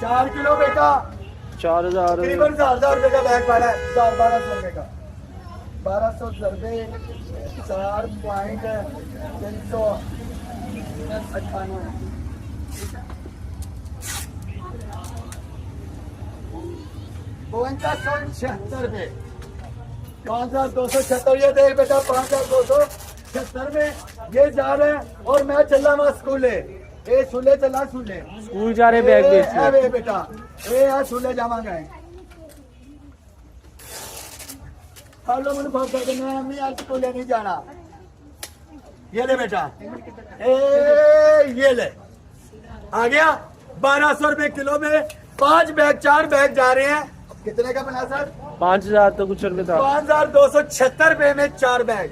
चार किलो बेटा 4000 तकरीबन 1000 रुपए का बैग पड़ा है। 1200 रुपए का 1200 रुपए 4.398 5276 रुपए 5276। ये देख बेटा 5276 में ये जा रहे हैं और मैं चल रहा वहाँ स्कूले ए सुले चला सुले स्कूल जा रहे बैग बेच ए बेटा ए यार सुले जावांगे हेलो मैंने फोन कर देना मैं आज स्कूले नहीं जाना। ये ले बेटा ए ये ले आ गया 1200 रुपए किलो में 5 बैग 4 बैग जा रहे हैं। कितने का बना सर 5000 तो कुछ रुपए था 5276 रुपए में 4 बैग।